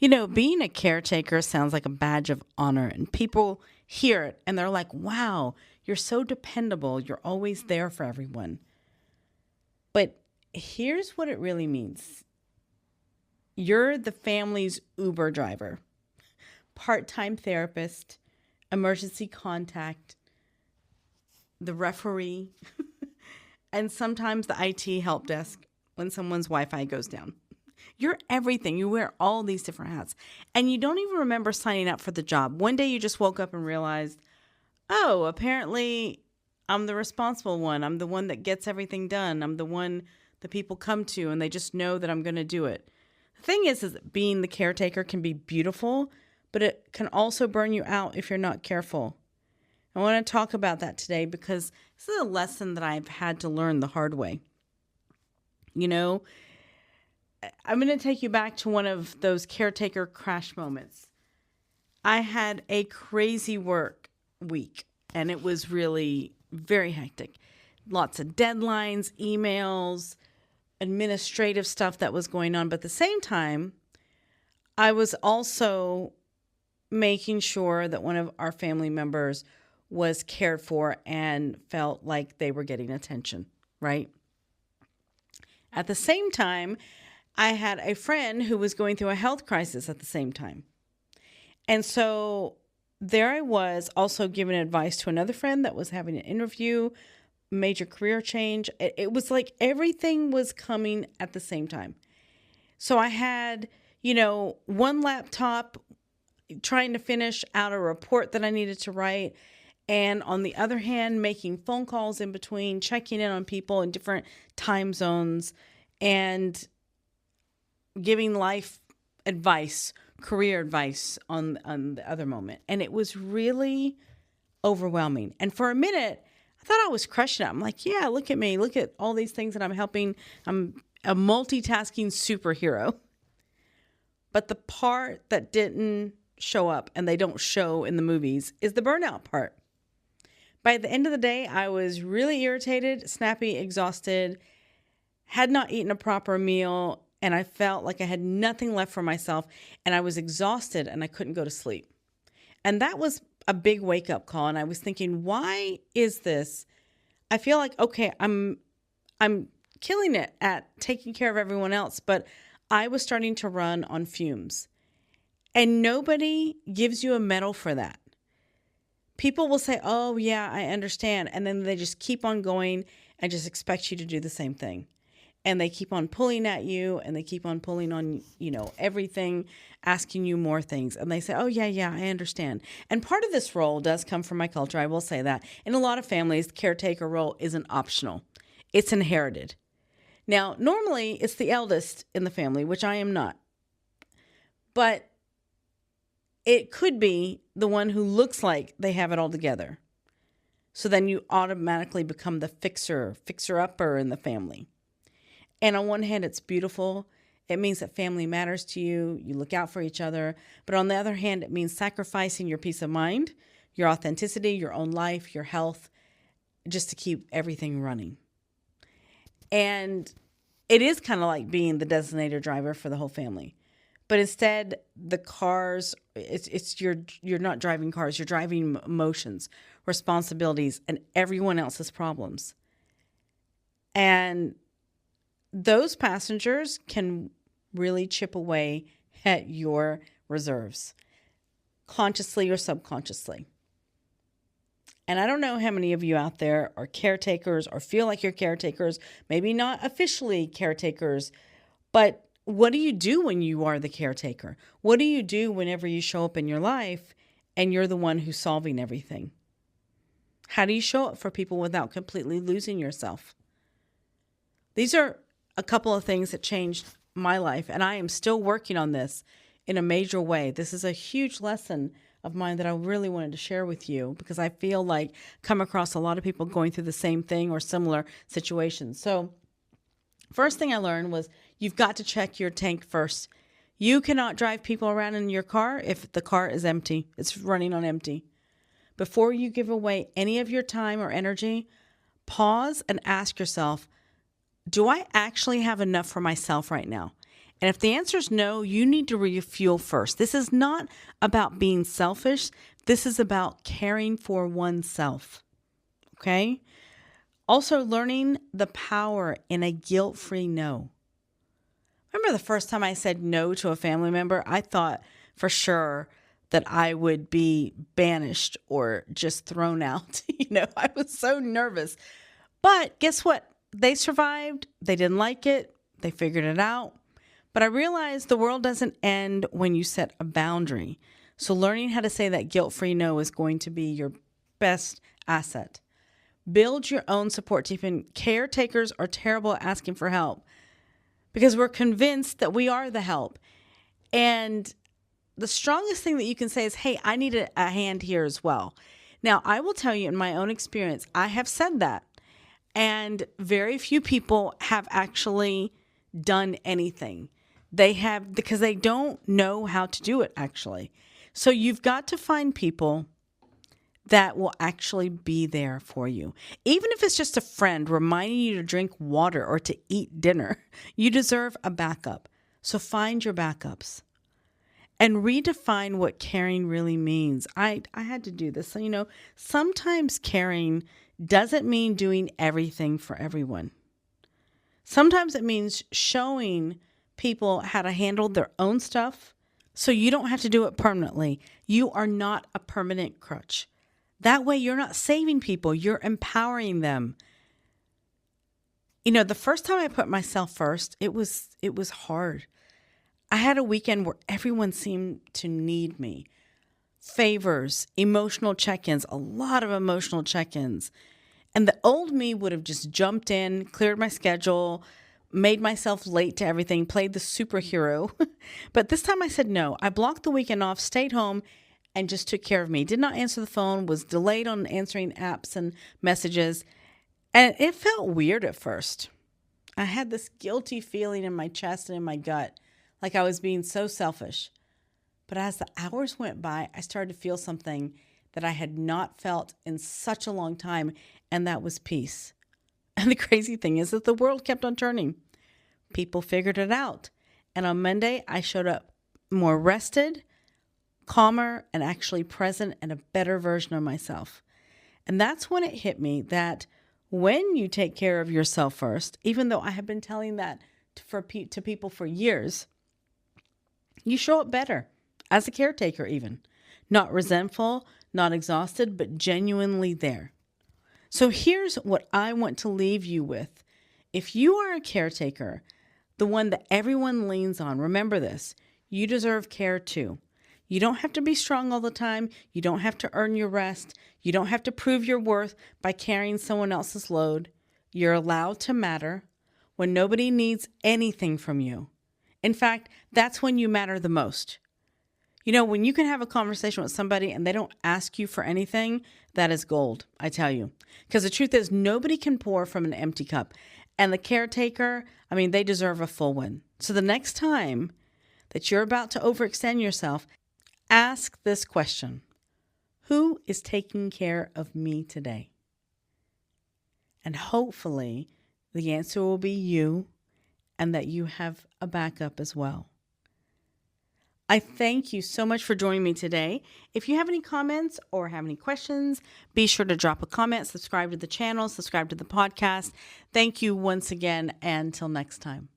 Being a caretaker sounds like a badge of honor, and people hear it and they're like, wow, you're so dependable. You're always there for everyone. But here's what it really means: you're the family's Uber driver, part time therapist, emergency contact, the referee, and sometimes the IT help desk when someone's Wi Fi goes down. You're everything. You wear all these different hats. And you don't even remember signing up for the job. One day you just woke up and realized, oh, apparently I'm the responsible one. I'm the one that gets everything done. I'm the one that people come to and they just know that I'm going to do it. The thing is that being the caretaker can be beautiful, but it can also burn you out if you're not careful. I want to talk about that today because this is a lesson that I've had to learn the hard way. I'm going to take you back to one of those caretaker crash moments. I had a crazy work week, and it was really very hectic. Lots of deadlines, emails, administrative stuff that was going on. But at the same time, I was also making sure that one of our family members was cared for and felt like they were getting attention, right? At the same time, I had a friend who was going through a health crisis at the same time. And so there I was also giving advice to another friend that was having an interview, major career change. It was like everything was coming at the same time. So I had, one laptop trying to finish out a report that I needed to write. And on the other hand, making phone calls in between, checking in on people in different time zones, and giving life advice, career advice on the other moment. And it was really overwhelming. And for a minute, I thought I was crushing it. I'm like, yeah, look at me. Look at all these things that I'm helping. I'm a multitasking superhero. But the part that didn't show up, and they don't show in the movies, is the burnout part. By the end of the day, I was really irritated, snappy, exhausted, had not eaten a proper meal, and I felt like I had nothing left for myself, and I was exhausted and I couldn't go to sleep. And that was a big wake-up call, and I was thinking, why is this? I feel like, okay, I'm killing it at taking care of everyone else, but I was starting to run on fumes. And nobody gives you a medal for that. People will say, oh, yeah, I understand. And then they just keep on going and just expect you to do the same thing. And they keep on pulling at you, and they keep on pulling on, everything, asking you more things. And they say, oh, yeah, I understand. And part of this role does come from my culture. I will say that. In a lot of families, the caretaker role isn't optional. It's inherited. Now, normally it's the eldest in the family, which I am not. But it could be the one who looks like they have it all together. So then you automatically become the fixer-upper in the family. And on one hand, it's beautiful. It means that family matters to you. You look out for each other. But on the other hand, it means sacrificing your peace of mind, your authenticity, your own life, your health, just to keep everything running. And it is kind of like being the designated driver for the whole family. But instead, the cars, you're not driving cars. You're driving emotions, responsibilities, and everyone else's problems. And those passengers can really chip away at your reserves, consciously or subconsciously. And I don't know how many of you out there are caretakers or feel like you're caretakers, maybe not officially caretakers, but what do you do when you are the caretaker? What do you do whenever you show up in your life and you're the one who's solving everything? How do you show up for people without completely losing yourself? These are a couple of things that changed my life, and I am still working on this in a major way. This is a huge lesson of mine that I really wanted to share with you because I feel like come across a lot of people going through the same thing or similar situations. So first thing I learned was you've got to check your tank first. You cannot drive people around in your car if the car is empty. It's running on empty. Before you give away any of your time or energy, pause and ask yourself, do I actually have enough for myself right now? And if the answer is no, you need to refuel first. This is not about being selfish. This is about caring for oneself. Okay? Also, learning the power in a guilt-free no. Remember the first time I said no to a family member? I thought for sure that I would be banished or just thrown out. I was so nervous. But guess what? They survived. They didn't like it. They figured it out. But I realized the world doesn't end when you set a boundary. So learning how to say that guilt-free no is going to be your best asset. Build your own support team. Caretakers are terrible at asking for help because we're convinced that we are the help. And the strongest thing that you can say is, hey, I need a hand here as well. Now, I will tell you in my own experience, I have said that. And very few people have actually done anything. They have, because they don't know how to do it, actually. So you've got to find people that will actually be there for you. Even if it's just a friend reminding you to drink water or to eat dinner, you deserve a backup. So find your backups and redefine what caring really means. I had to do this. So, sometimes caring doesn't mean doing everything for everyone. Sometimes it means showing people how to handle their own stuff so you don't have to do it permanently. You are not a permanent crutch. That way you're not saving people, you're empowering them. The first time I put myself first, it was hard. I had a weekend where everyone seemed to need me. Favors, emotional check-ins, a lot of emotional check-ins. And the old me would have just jumped in, cleared my schedule, made myself late to everything, played the superhero. But this time I said no. I blocked the weekend off, stayed home, and just took care of me. Did not answer the phone, was delayed on answering apps and messages. And it felt weird at first. I had this guilty feeling in my chest and in my gut, like I was being so selfish. But as the hours went by, I started to feel something that I had not felt in such a long time, and that was peace. And the crazy thing is that the world kept on turning. People figured it out. And on Monday, I showed up more rested, calmer, and actually present and a better version of myself. And that's when it hit me that when you take care of yourself first, even though I have been telling that to people for years, you show up better as a caretaker even. Not resentful, not exhausted, but genuinely there. So here's what I want to leave you with. If you are a caretaker, the one that everyone leans on, remember this, you deserve care too. You don't have to be strong all the time. You don't have to earn your rest. You don't have to prove your worth by carrying someone else's load. You're allowed to matter when nobody needs anything from you. In fact, that's when you matter the most. When you can have a conversation with somebody and they don't ask you for anything, that is gold, I tell you. Because the truth is, nobody can pour from an empty cup. And the caretaker, they deserve a full one. So the next time that you're about to overextend yourself, ask this question: who is taking care of me today? And hopefully the answer will be you, and that you have a backup as well. I thank you so much for joining me today. If you have any comments or have any questions, be sure to drop a comment, subscribe to the channel, subscribe to the podcast. Thank you once again, and until next time.